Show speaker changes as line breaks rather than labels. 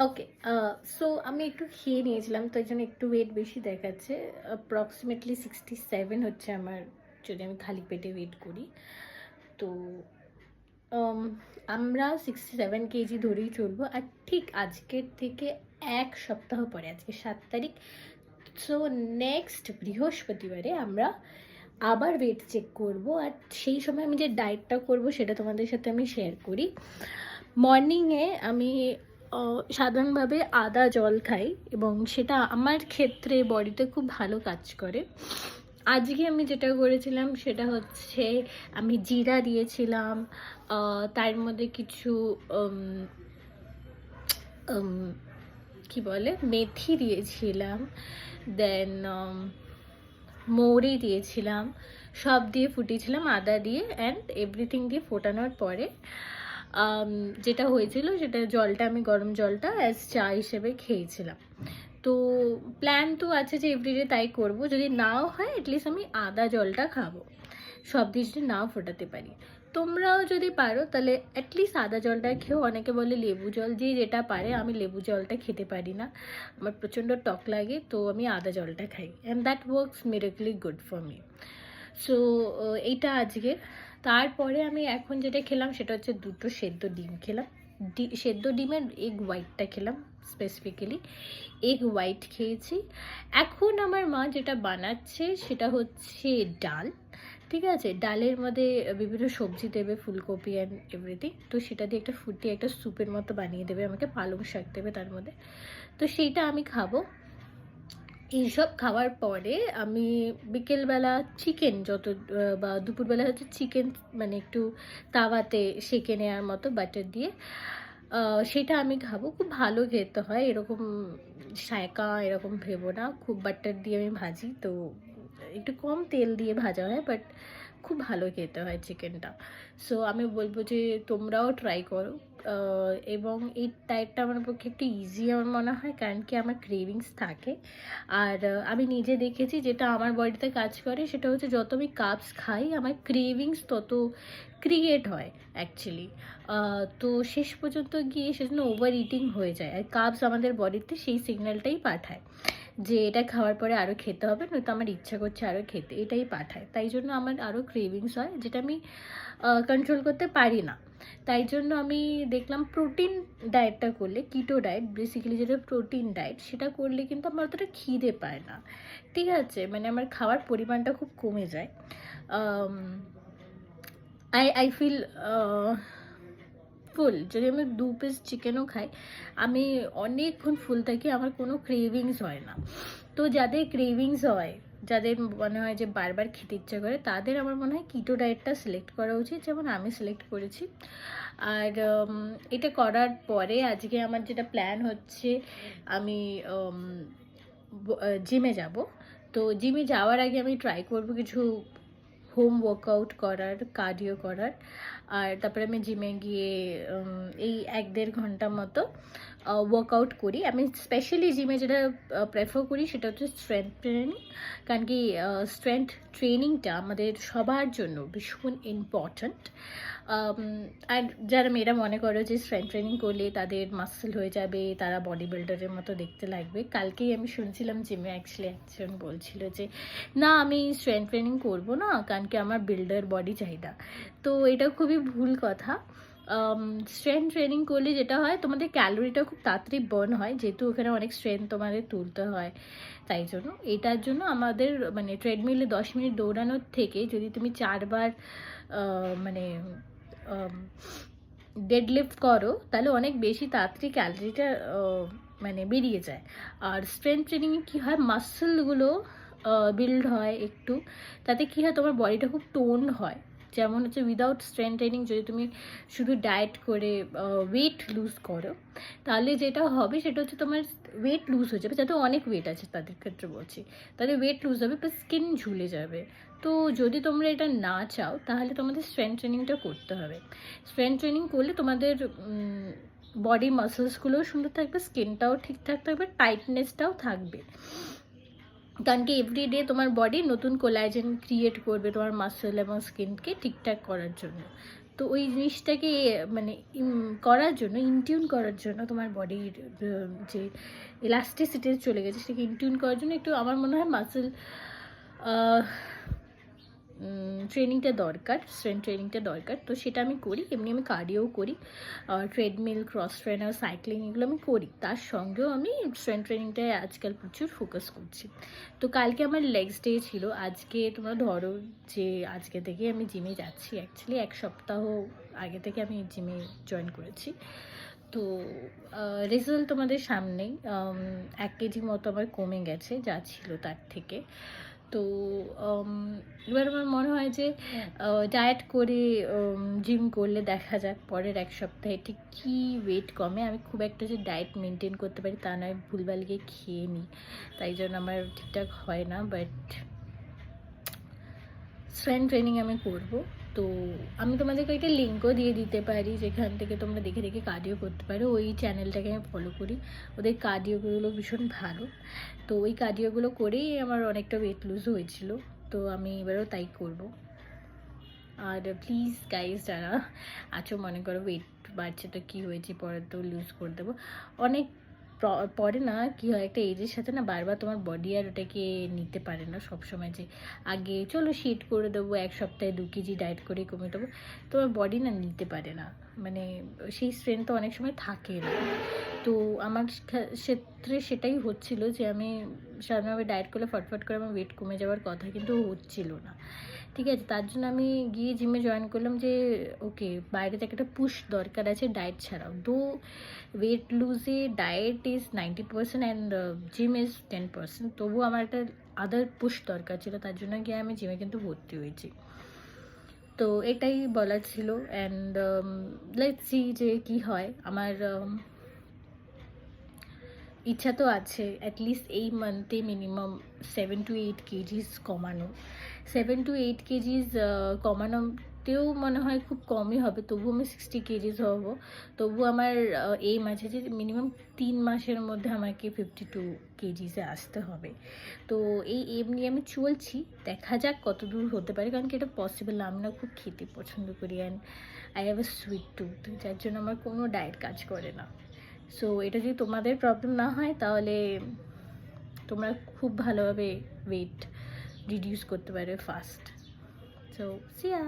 ওকে। So আমি একটু খেয়ে নিয়েছিলাম, তো এই জন্য একটু ওয়েট বেশি দেখাচ্ছে। অ্যাপ্রক্সিমেটলি 67 হচ্ছে আমার, যদি আমি খালি পেটে ওয়েট করি। তো আম আমরা 67 কেজি ধরেই চলবো। আর ঠিক আজকের থেকে ১ সপ্তাহ পরে, আজকে ৭ তারিখ। সো নেক্সট বৃহস্পতিবারে আমরা আবার ওয়েট চেক করব। আর সেই সময় আমি যে ডায়েটটা করব সেটা তোমাদের সাথে আমি শেয়ার করি। মর্নিংয়ে আমি সাধারণভাবে আদা জল খাই, এবং সেটা আমার ক্ষেত্রে বডিতে খুব ভালো কাজ করে। আজকে আমি যেটা করেছিলাম সেটা হচ্ছে আমি জিরা দিয়েছিলাম, তার মধ্যে কিছু উম, উম, কি বলে মেথি দিয়েছিলাম, দেন মৌরি দিয়েছিলাম, সব দিয়ে ফুটিয়েছিলাম আদা দিয়ে, অ্যান্ড এভরিথিং দিয়ে ফোটানোর পরে যেটা হয়েছিল সেটা জলটা আমি গরম জলটা অ্যাজ চা হিসেবে খেয়েছিলাম। তো প্ল্যান তো আছে যে এভরিডে তাই করব, যদি নাও হয় অ্যাটলিস্ট আমি আদা জলটা খাবো, সব দিয়ে যদি নাও ফোটাতে পারি। তোমরাও যদি পারো তাহলে অ্যাটলিস্ট আদা জলটা খেও। অনেকে বলে লেবু জল, যে যেটা পারে। আমি লেবু জলটা খেতে পারি না, আমার প্রচণ্ড টক লাগে, তো আমি আদা জলটা খাই, and that works miraculously good for me. So এইটা আজকে। তারপরে আমি এখন যেটা খেলাম সেটা হচ্ছে দুটো সেদ্ধ ডিম খেলাম। সেদ্ধ ডিমের এগ হোয়াইটটা খেলাম, স্পেসিফিক্যালি এগ হোয়াইট খেয়েছি। এখন আমার মা যেটা বানাচ্ছে সেটা হচ্ছে ডাল। ঠিক আছে, ডালের মধ্যে বিভিন্ন সবজি দেবে, ফুলকপি অ্যান্ড এভরিথিং। তো সেটা দিয়ে একটা ফুটিয়ে একটা স্যুপের মতো বানিয়ে দেবে আমাকে, পালং শাক দেবে তার মধ্যে। তো সেইটা আমি খাবো। এইসব খাওয়ার পরে আমি বিকেলবেলা চিকেন বা দুপুরবেলা হচ্ছে চিকেন, মানে একটু তাওয়াতে সেঁকে নেওয়ার মতো বাটার দিয়ে, সেটা আমি খাবো। খুব ভালো খেতে হয়, এরকম সায়কা এরকম ভেবো না, খুব বাটার দিয়ে আমি ভাজি, তো একটু কম তেল দিয়ে ভাজা হয়, বাট খুব ভালো খেতে হয় চিকেনটা। সো আমি বলবো যে তোমরাও ট্রাই করো। এবং এই ডায়েটটা আমার পক্ষে একটু ইজি আমার মনে হয়, কারণ কি আমার ক্রেভিংস থাকে। আর আমি নিজে দেখেছি যেটা আমার বডিতে কাজ করে সেটা হচ্ছে যত আমি কার্বস খাই আমার ক্রেভিংস তত ক্রিয়েট হয় অ্যাকচুয়ালি। তো শেষ পর্যন্ত গিয়ে সেজন্য ওভার ইটিং হয়ে যায়, আর কার্বস আমাদের বডিতে সেই সিগন্যালটাই পাঠায় যে এটা খাওয়ার পরে আরও খেতে হবে, নয়তো আমার ইচ্ছা করছে আরও খেতে, এটাই পাঠায়। তাই জন্য আমার আরও ক্রেভিংস হয়, যেটা আমি কন্ট্রোল করতে পারি না। তাই জন্য আমি দেখলাম প্রোটিন ডায়েটটা করলে, কিটো ডায়েট বেসিক্যালি যেটা প্রোটিন ডায়েট, সেটা করলে কিন্তু আমার অতটা খিদে পায় না। ঠিক আছে, মানে আমার খাওয়ার পরিমাণটা খুব কমে যায়। আই ফিল ফুল। যদি আমি 2 পিস চিকেনও খাই আমি অনেকক্ষণ ফুল থাকি, আমার কোনো ক্রেভিংস হয় না। তো যাদের ক্রেভিংস হয়, যাদের মনে হয় যে বারবার খেতে ইচ্ছা করে, তাদের আমার মনে হয় কিটো ডায়েটটা সিলেক্ট করা উচিত, যেমন আমি সিলেক্ট করেছি। আর এটা করার পরে আজকে আমার যেটা প্ল্যান হচ্ছে, আমি জিমে যাব। তো জিমে যাওয়ার আগে আমি ট্রাই করব কিছু হোম ওয়ার্কআউট করার, কার্ডিও করার। আর তারপরে আমি জিমে গিয়ে এই ১-১.৫ ঘন্টা মতো ওয়ার্কআউট করি। আমি স্পেশালি জিমে যেটা প্রেফার করি সেটা হচ্ছে স্ট্রেংথ ট্রেনিং। কারণ কি স্ট্রেংথ ট্রেনিংটা আমাদের সবার জন্য ভীষণ ইম্পর্ট্যান্ট। আর যারা মেয়েরা মনে করো যে স্ট্রেংথ ট্রেনিং করলে তাদের মাসল হয়ে যাবে, তারা বডি বিল্ডারের মতো দেখতে লাগবে, কালকেই আমি শুনছিলাম জিমে অ্যাকচুয়ালি একজন বলছিল যে না আমি স্ট্রেংথ ট্রেনিং করবো না, কারণ কি আমার বিল্ডার বডি চাহিদা। তো এটা খুবই ভুল কথা। স্ট্রেংথ ট্রেনিং করলে যেটা হয়, তোমাদের ক্যালোরিটা খুব তাড়াতাড়ি বার্ন হয়, যেহেতু ওখানে অনেক স্ট্রেংথ তোমাদের তুলতে হয়। তাই জন্য এটার জন্য আমাদের মানে ট্রেডমিলে 10 মিনিট দৌড়ানোর থেকে যদি তুমি 4 বার মানে ডেডলিফট করো, তাহলে অনেক বেশি তাড়াতাড়ি ক্যালোরিটা মানে বেরিয়ে যায়। আর স্ট্রেংথ ট্রেনিংয়ে কী হয়, মাসলগুলো বিল্ড হয় একটু, তাতে কী হয় তোমার বডিটা খুব টোন হয়। যেমন হচ্ছে উইদাউট স্ট্রেংথ ট্রেনিং যদি তুমি শুধু ডায়েট করে ওয়েট লুজ করো, তাহলে যেটা হবে সেটা হচ্ছে তোমার ওয়েট লুজ হয়ে যাবে, যাতে অনেক ওয়েট আছে তাদের ক্ষেত্রে বলছি, তাদের ওয়েট লুজ হবে প্লাস স্কিন ঝুলে যাবে। তো যদি তোমরা এটা না চাও তাহলে তোমাদের স্ট্রেংথ ট্রেনিংটা করতে হবে। স্ট্রেংথ ট্রেনিং করলে তোমাদের বডি মাসলসগুলোও সুন্দর থাকবে, স্কিনটাও ঠিকঠাক থাকবে, টাইটনেসটাও থাকবে। কারণ কি এভরিডে তোমার বডি নতুন কোলাজেন ক্রিয়েট করবে তোমার মাসল এবং স্কিনকে ঠিকঠাক করার জন্য। তো ওই জিনিসটাকে মানে করার জন্য, ইনটিউন করার জন্য, তোমার বডির যে ইলাস্টিসিটি চলে গেছে সেটাকে ইনটিউন করার জন্য একটু আমার মনে হয় মাসেল ট্রেনিংটা দরকার, স্ট্রেন্থ ট্রেনিংটা দরকার। তো সেটা আমি করি, এমনি আমি কার্ডিও করি, ট্রেডমিল, ক্রস ট্রেনার, সাইক্লিং এগুলো আমি করি। তার সঙ্গেও আমি স্ট্রেন্থ ট্রেনিংটায় আজকাল প্রচুর ফোকাস করছি। তো কালকে আমার লেগস ডে ছিল। আজকে তোমরা ধরো যে আজকে থেকে আমি জিমে যাচ্ছি, অ্যাকচুয়ালি 1 সপ্তাহ আগে থেকে আমি জিমে জয়েন করেছি। তো রেজাল্ট তোমাদের সামনেই, 1 কেজি মতো আমার কমে গেছে যা ছিল তার থেকে। তো এবার আমার মনে হয় যে ডায়েট করে জিম করলে দেখা যাক পরের 1 সপ্তাহে ঠিক কী ওয়েট কমে। আমি খুব একটা যে ডায়েট মেনটেন করতে পারি তা নয়, ভুলভাল গিয়ে খেয়ে নিই, তাই জন্য আমার ঠিকঠাক হয় না। বাট স্ট্রেন্থ ট্রেনিং আমি করব। তো আমি তোমাদেরকে একটা লিঙ্কও দিয়ে দিতে পারি যেখান থেকে তোমরা দেখে দেখে কার্ডিও করতে পারো। ওই চ্যানেলটাকে আমি ফলো করি, ওদের কার্ডিওগুলো ভীষণ ভালো। তো ওই কার্ডিওগুলো করেই আমার অনেকটা ওয়েট লুজ হয়েছিল। তো আমি এবারও তাই করব। আর প্লিজ গাইজ যারা আছো, মনে করো ওয়েট বাড়ছে তো কী হয়েছে, পরে তো লুজ করে দেবো। অনেক পরে না কী হয়, একটা এজের সাথে না বারবার তোমার বডি আর ওটাকে নিতে পারে না সবসময়, যে আগে চলো শিট করে দেবো, 1 সপ্তাহে 2 কেজি ডায়েট করে কমে দেবো, তোমার বডি না নিতে পারে না, মানে সেই স্ট্রেংথ তো অনেক সময় থাকে না। তো আমার ক্ষেত্রে সেটাই হচ্ছিল যে আমি সাধারণভাবে ডায়েট করলে ফটফট করে আমার ওয়েট কমে যাওয়ার কথা, কিন্তু হচ্ছিল না। ঠিক আছে, তার জন্য আমি গিয়ে জিমে জয়েন করলাম যে ওকে বাইরে থেকে একটা পুশ দরকার আছে ডায়েট ছাড়াও। দো ওয়েট লুজে diet is 90% and gym is 10%, তবুও আমার একটা আদার পুশ দরকার ছিল, তার জন্য গিয়ে আমি জিমে কিন্তু ভর্তি হয়েছি। তো এটাই বলার ছিল। অ্যান্ড লেটস সি যে কী হয়। আমার ইচ্ছা তো আছে অ্যাটলিস্ট এই মান্থে মিনিমাম 7 to 8 কেজিস কমানো। 7 to 8 কেজিস কমানোতেও মনে হয় খুব কমই হবে, তবুও আমি 60 কেজিস হব। তবু আমার এইম আছে যে মিনিমাম 3 মাসের মধ্যে আমাকে 52 কেজিসে আসতে হবে। তো এই এম নিয়ে আমি চলছি, দেখা যাক কত দূর হতে পারে, কারণ কি এটা পসিবল না। আমি না খুব খেতে পছন্দ করি and I have a sweet tooth, যার জন্য আমার কোনো ডায়েট কাজ করে না। সো এটা যদি তোমাদের প্রবলেম না হয় তাহলে তোমরা খুব ভালোভাবে ওয়েট রিডিউস করতে পারবে ফাস্ট। সো সিয়া।